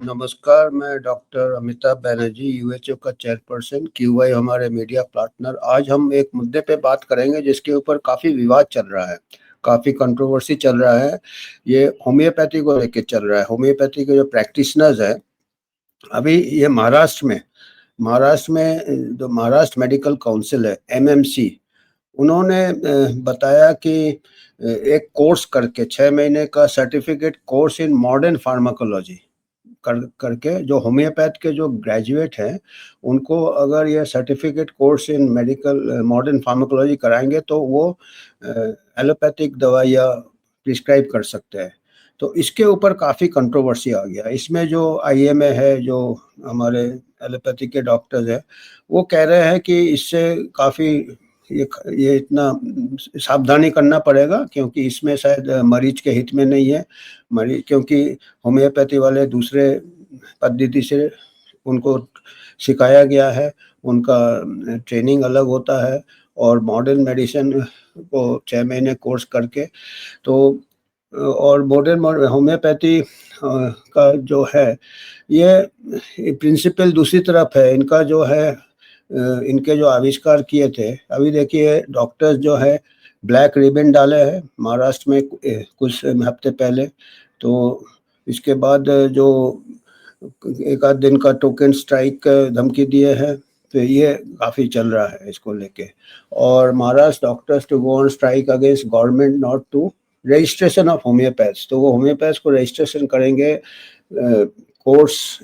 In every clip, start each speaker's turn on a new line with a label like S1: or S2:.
S1: नमस्कार, मैं डॉक्टर अमिताभ बैनर्जी, यूएचओ का चेयरपर्सन, क्यूआई हमारे मीडिया पार्टनर। आज हम एक मुद्दे पे बात करेंगे जिसके ऊपर काफ़ी विवाद चल रहा है, काफ़ी कंट्रोवर्सी चल रहा है। ये होम्योपैथी को लेके चल रहा है। होम्योपैथी के जो प्रैक्टिशनर्स हैं, अभी ये जो महाराष्ट्र मेडिकल काउंसिल है, एमएमसी, उन्होंने बताया कि एक कोर्स करके 6 महीने का certificate course in modern pharmacology करके जो होम्योपैथ के जो ग्रेजुएट हैं, उनको अगर ये certificate course in medical modern pharmacology कराएंगे तो वो एलोपैथिक दवाइयाँ प्रिस्क्राइब कर सकते हैं। तो इसके ऊपर काफ़ी कंट्रोवर्सी आ गया। इसमें जो आईएमए है, जो हमारे एलोपैथी के डॉक्टर्स हैं, वो कह रहे हैं कि इससे काफ़ी ये इतना सावधानी करना पड़ेगा, क्योंकि इसमें शायद मरीज के हित में नहीं है। मरीज, क्योंकि होम्योपैथी वाले दूसरे पद्धति से उनको सिखाया गया है, उनका ट्रेनिंग अलग होता है, और मॉडर्न मेडिसिन को 6 महीने कोर्स करके तो और मॉडर्न होम्योपैथी का जो है, ये प्रिंसिपल दूसरी तरफ है। इनका जो है, इनके जो आविष्कार किए थे, अभी देखिए डॉक्टर्स जो है ब्लैक रिबन डाले हैं महाराष्ट्र में कुछ हफ्ते पहले। तो इसके बाद जो एक आध दिन का टोकन स्ट्राइक धमकी दिए हैं, तो ये काफ़ी चल रहा है इसको लेके। और Maharashtra doctors to go on strike against government not to registration of homeopaths. तो वो होम्योपैथ्स को रजिस्ट्रेशन करेंगे कोर्स,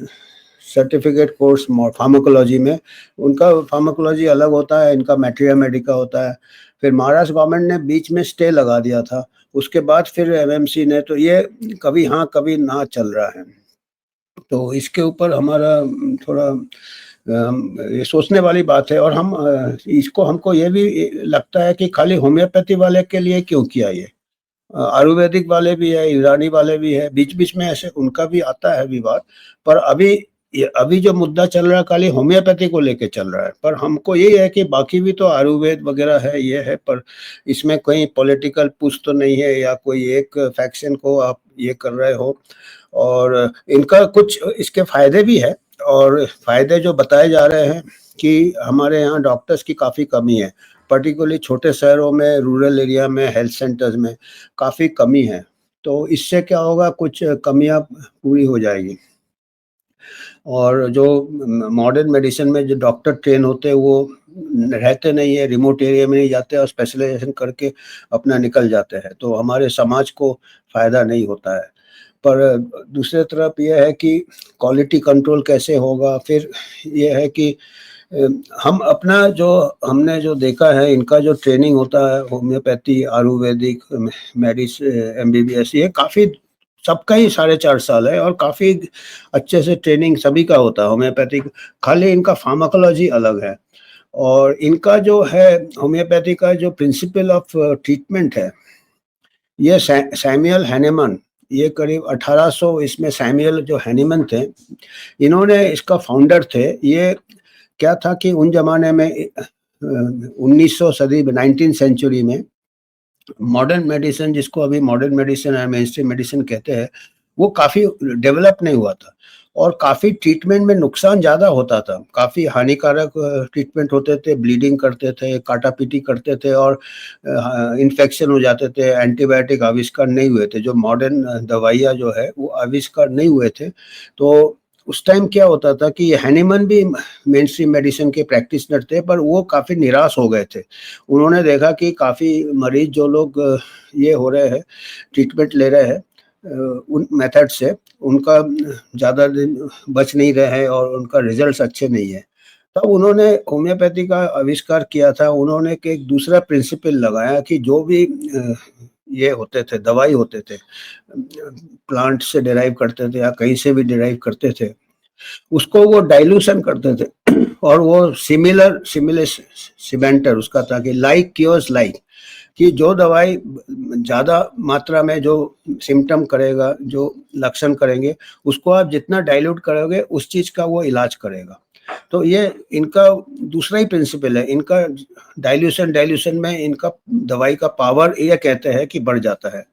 S1: सर्टिफिकेट कोर्स फार्माकोलॉजी में। उनका फार्माकोलॉजी अलग होता है, इनका मैटेरिया मेडिका होता है। फिर महाराष्ट्र गवर्नमेंट ने बीच में स्टे लगा दिया था, उसके बाद फिर एमएमसी ने, तो ये कभी हाँ कभी ना चल रहा है। तो इसके ऊपर हमारा थोड़ा ये सोचने वाली बात है। और हम इसको, हमको ये भी लगता है कि खाली होम्योपैथी वाले के लिए क्यों किया ये, आयुर्वेदिक वाले भी है, ईरानी वाले भी है, बीच बीच में ऐसे उनका भी आता है विवाद। पर अभी जो मुद्दा चल रहा है खाली होम्योपैथी को लेके चल रहा है। पर हमको ये है कि बाकी भी तो आयुर्वेद वगैरह है, ये है, पर इसमें कोई पॉलिटिकल पुश तो नहीं है, या कोई एक फैक्शन को आप ये कर रहे हो। और इनका कुछ इसके फायदे भी है, और फायदे जो बताए जा रहे हैं कि हमारे यहाँ डॉक्टर्स की काफ़ी कमी है, पर्टिकुलरली छोटे शहरों में, रूरल एरिया में, हेल्थ सेंटर्स में काफ़ी कमी है। तो इससे क्या होगा, कुछ कमियां पूरी हो जाएगी। और जो मॉडर्न मेडिसिन में जो डॉक्टर ट्रेन होते हैं, वो रहते नहीं है, रिमोट एरिया में नहीं जाते और स्पेशलाइजेशन करके अपना निकल जाते हैं, तो हमारे समाज को फ़ायदा नहीं होता है। पर दूसरे तरफ ये है कि क्वालिटी कंट्रोल कैसे होगा। फिर ये है कि हम अपना जो हमने जो देखा है, इनका जो ट्रेनिंग होता है होम्योपैथी, आयुर्वेदिक, एमबीबीएस, ये काफ़ी सबका ही 4.5 साल है, और काफ़ी अच्छे से ट्रेनिंग सभी का होता है होम्योपैथिक। खाली इनका फार्माकोलॉजी अलग है। और इनका जो है होम्योपैथी का जो प्रिंसिपल ऑफ ट्रीटमेंट है, ये सैमुअल हैनेमन, ये करीब 1800, इसमें सैमुअल जो हैनेमन थे, इन्होंने इसका फाउंडर थे। ये क्या था कि उन जमाने में 1900 सदी में, 19th सेंचुरी में, मॉडर्न मेडिसिन, जिसको अभी मॉडर्न मेडिसिन और मेनस्ट्रीम मेडिसिन कहते हैं, वो काफ़ी डेवलप नहीं हुआ था, और काफ़ी ट्रीटमेंट में नुकसान ज़्यादा होता था, काफ़ी हानिकारक ट्रीटमेंट होते थे, ब्लीडिंग करते थे, काटापीटी करते थे, और इन्फेक्शन हो जाते थे। एंटीबायोटिक आविष्कार नहीं हुए थे, जो मॉडर्न दवाइयाँ जो है वो आविष्कार नहीं हुए थे। तो उस टाइम क्या होता था कि हैनीमन भी मेन स्ट्रीम मेडिसिन के प्रैक्टिशनर थे, पर वो काफ़ी निराश हो गए थे। उन्होंने देखा कि काफ़ी मरीज जो लोग ये हो रहे हैं, ट्रीटमेंट ले रहे हैं उन मेथड से, उनका ज़्यादा दिन बच नहीं रहे हैं, और उनका रिजल्ट्स अच्छे नहीं है। तब उन्होंने होम्योपैथी का आविष्कार किया था। उन्होंने एक दूसरा प्रिंसिपल लगाया कि जो भी ये होते थे, दवाई होते थे, प्लांट से डिराइव करते थे या कहीं से भी डिराइव करते थे, उसको वो डाइल्यूशन करते थे, और वो सिमेंटर उसका था कि लाइक क्योर्स लाइक, कि जो दवाई ज़्यादा मात्रा में जो सिम्टम करेगा, जो लक्षण करेंगे, उसको आप जितना डाइल्यूट करोगे उस चीज़ का वो इलाज करेगा। तो ये इनका दूसरा ही प्रिंसिपल है, इनका डाइल्यूशन में इनका दवाई का पावर ये कहते हैं कि बढ़ जाता है।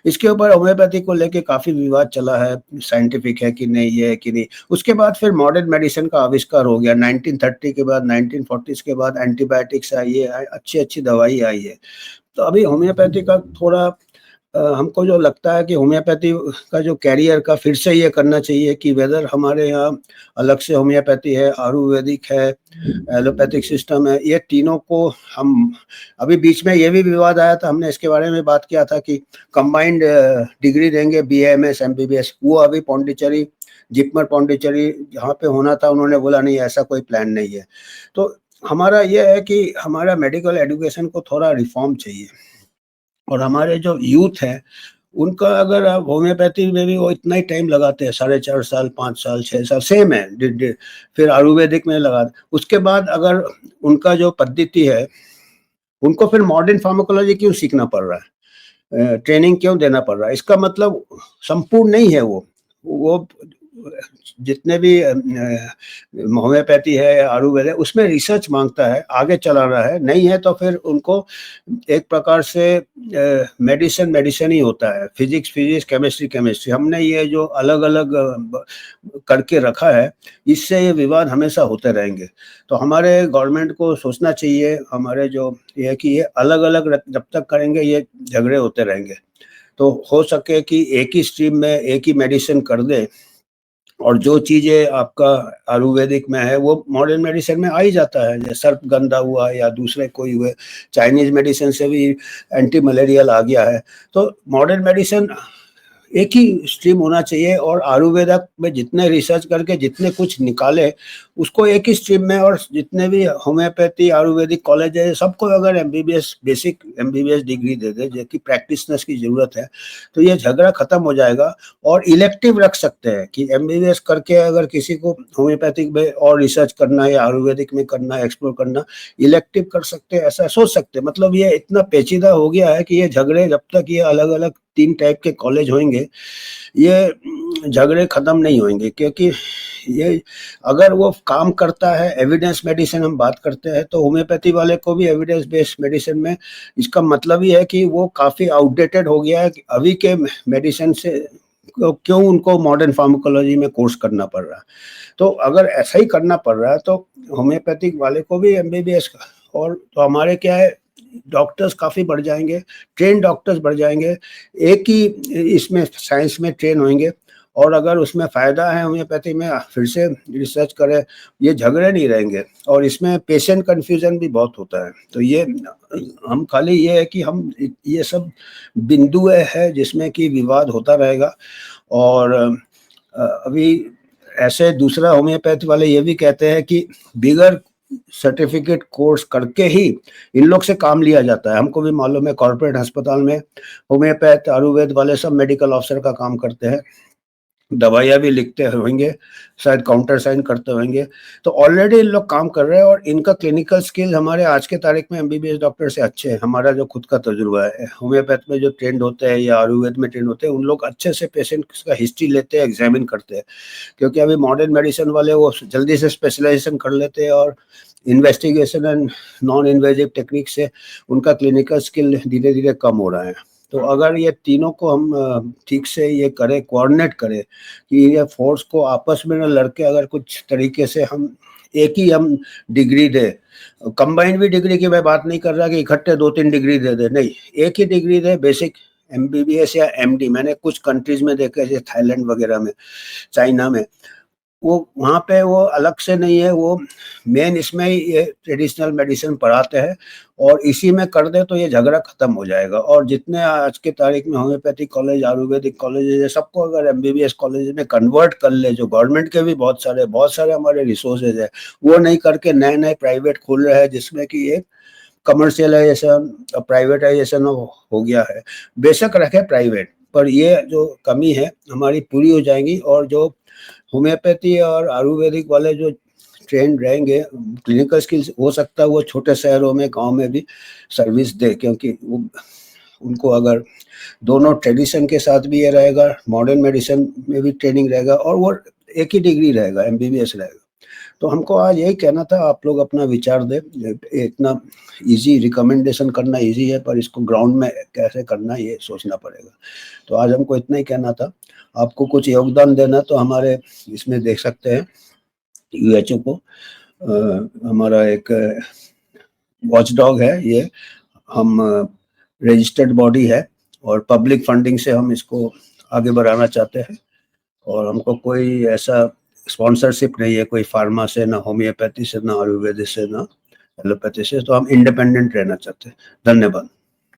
S1: इसके ऊपर होम्योपैथी को लेके काफ़ी विवाद चला है, साइंटिफिक है कि नहीं, ये है कि नहीं। उसके बाद फिर मॉडर्न मेडिसिन का आविष्कार हो गया, 1930 के बाद 1940s के बाद एंटीबायोटिक्स आई है, अच्छी दवाई आई है। तो अभी होम्योपैथी का थोड़ा हमको जो लगता है कि होम्योपैथी का जो कैरियर का फिर से ये करना चाहिए कि वेदर हमारे यहाँ अलग से होम्योपैथी है, आयुर्वेदिक है, एलोपैथिक सिस्टम है, ये तीनों को हम अभी बीच में ये भी विवाद आया था, हमने इसके बारे में बात किया था कि कंबाइंड डिग्री देंगे BAMS MBBS, वो अभी पौंडीचेरी जिपमर पौंडीचेरी जहाँ पे होना था उन्होंने बोला नहीं, ऐसा कोई प्लान नहीं है। तो हमारा ये है कि हमारा मेडिकल एजुकेशन को थोड़ा रिफॉर्म चाहिए, और हमारे जो यूथ है उनका अगर आप होम्योपैथी में भी वो इतना ही टाइम लगाते हैं, 4.5 साल 5 साल 6 साल सेम है, फिर आयुर्वेदिक में लगा, उसके बाद अगर उनका जो पद्धति है उनको फिर मॉडर्न फार्माकोलॉजी क्यों सीखना पड़ रहा है, ट्रेनिंग क्यों देना पड़ रहा है, इसका मतलब संपूर्ण नहीं है वो जितने भी होम्योपैथी है, आयुर्वेद है, उसमें रिसर्च मांगता है, आगे चला रहा है, नहीं है तो फिर उनको एक प्रकार से मेडिसिन ही होता है, फिजिक्स केमिस्ट्री। हमने ये जो अलग अलग करके रखा है, इससे ये विवाद हमेशा होते रहेंगे। तो हमारे गवर्नमेंट को सोचना चाहिए, हमारे जो ये कि ये अलग अलग जब तक करेंगे ये झगड़े होते रहेंगे। तो हो सके कि एक ही स्ट्रीम में एक ही मेडिसिन कर दे, और जो चीज़ें आपका आयुर्वेदिक में है वो मॉडर्न मेडिसिन में आ ही जाता है, जैसे सर्पगंधा हुआ या दूसरे कोई हुए, चाइनीज मेडिसिन से भी एंटी मलेरियल आ गया है। तो मॉडर्न मेडिसिन एक ही स्ट्रीम होना चाहिए, और आयुर्वेदिक में जितने रिसर्च करके जितने कुछ निकाले उसको एक ही स्ट्रीम में, और जितने भी होम्योपैथी आयुर्वेदिक कॉलेज है सबको अगर MBBS बेसिक MBBS डिग्री दे दे, जो कि प्रैक्टिशनर्स की ज़रूरत है, तो ये झगड़ा ख़त्म हो जाएगा। और इलेक्टिव रख सकते हैं कि MBBS करके अगर किसी को होम्योपैथिक में और रिसर्च करना है या आयुर्वेदिक में करना है, एक्सप्लोर करना, इलेक्टिव कर सकते हैं, ऐसा सोच सकते हैं। मतलब ये इतना पेचीदा हो गया है कि ये झगड़े जब तक ये अलग अलग 3 टाइप के कॉलेज होंगे, ये झगड़े खत्म नहीं होंगे, क्योंकि ये अगर वो काम करता है, एविडेंस मेडिसिन हम बात करते हैं, तो होम्योपैथी वाले को भी एविडेंस बेस्ड मेडिसिन में इसका मतलब ही है कि वो काफ़ी आउटडेटेड हो गया है कि अभी के मेडिसिन से क्यों उनको मॉडर्न फार्माकोलॉजी में कोर्स करना पड़ रहा है। तो अगर ऐसा ही करना पड़ रहा है तो होम्योपैथिक वाले को भी MBBS और तो हमारे क्या है, डॉक्टर्स काफ़ी बढ़ जाएंगे, ट्रेन डॉक्टर्स बढ़ जाएंगे, एक ही इसमें साइंस में ट्रेन होंगे, और अगर उसमें फ़ायदा है होम्योपैथी में फिर से रिसर्च करें, ये झगड़े नहीं रहेंगे। और इसमें पेशेंट कन्फ्यूज़न भी बहुत होता है। तो ये हम खाली ये है कि हम ये सब बिंदु है जिसमें कि विवाद होता रहेगा। और अभी ऐसे दूसरा होम्योपैथी वाले ये भी कहते हैं कि बिगर सर्टिफिकेट कोर्स करके ही इन लोग से काम लिया जाता है। हमको भी मालूम है, कॉर्पोरेट अस्पताल में होम्योपैथ आयुर्वेद वाले सब मेडिकल ऑफिसर का काम करते हैं, दवाइयाँ भी लिखते होंगे, शायद काउंटर साइन करते होंगे। तो ऑलरेडी इन लोग काम कर रहे हैं, और इनका क्लिनिकल स्किल हमारे आज के तारीख में MBBS डॉक्टर से अच्छे हैं। हमारा जो खुद का तजुर्बा है, होम्योपैथ में जो ट्रेंड होते हैं या आयुर्वेद में ट्रेंड होते हैं, उन लोग अच्छे से पेशेंट का हिस्ट्री लेते हैं, एग्जामिन करते हैं। क्योंकि अभी मॉडर्न मेडिसिन वाले वो जल्दी से स्पेशलाइजेशन कर लेते हैं, और investigation and non invasive technique से उनका क्लिनिकल स्किल धीरे धीरे कम हो रहा है। तो अगर ये तीनों को हम ठीक से ये करें, कोऑर्डिनेट करें कि ये फोर्स को आपस में न लड़के, अगर कुछ तरीके से हम एक ही हम डिग्री दें, कंबाइंड भी डिग्री की मैं बात नहीं कर रहा कि इकट्ठे 2-3 डिग्री दे दे, नहीं, एक ही डिग्री दे, बेसिक MBBS या MD। मैंने कुछ कंट्रीज में देखा, जैसे थाईलैंड वगैरह में, चाइना में, वो वहाँ पे वो अलग से नहीं है, वो मेन इसमें ही ये ट्रेडिशनल मेडिसिन पढ़ाते हैं, और इसी में कर दे तो ये झगड़ा खत्म हो जाएगा। और जितने आज के तारीख में होम्योपैथिक कॉलेज, आयुर्वेदिक कॉलेज है, सबको अगर MBBS कॉलेज में कन्वर्ट कर ले, जो गवर्नमेंट के भी बहुत सारे हमारे रिसोर्सेज है, वो नहीं करके नए नए प्राइवेट खुल रहे हैं, जिसमें कि एक कमर्शियलाइजेशन, प्राइवेटाइजेशन हो गया है। बेशक रखे प्राइवेट, पर ये जो कमी है हमारी पूरी हो जाएंगी। और जो होम्योपैथी और आयुर्वेदिक वाले जो ट्रेंड रहेंगे, क्लिनिकल स्किल्स, हो सकता है वो छोटे शहरों में, गांव में भी सर्विस दे, क्योंकि वो उनको अगर दोनों ट्रेडिशन के साथ भी ये रहेगा, मॉडर्न मेडिसिन में भी ट्रेनिंग रहेगा, और वो एक ही डिग्री रहेगा, MBBS रहेगा। तो हमको आज यही कहना था, आप लोग अपना विचार दें। इतना ईज़ी रिकमेंडेशन करना ईज़ी है, पर इसको ग्राउंड में कैसे करना ये सोचना पड़ेगा। तो आज हमको इतना ही कहना था। आपको कुछ योगदान देना तो हमारे इसमें देख सकते हैं यूएचओ को। हमारा एक वॉचडॉग है ये, हम रजिस्टर्ड बॉडी है और पब्लिक फंडिंग से हम इसको आगे बढ़ाना चाहते हैं। और हमको कोई ऐसा स्पॉन्सरशिप नहीं है, कोई फार्मा से, ना होम्योपैथी से, ना आयुर्वेदिक से, ना एलोपैथी से। तो हम इंडिपेंडेंट रहना चाहते हैं। धन्यवाद।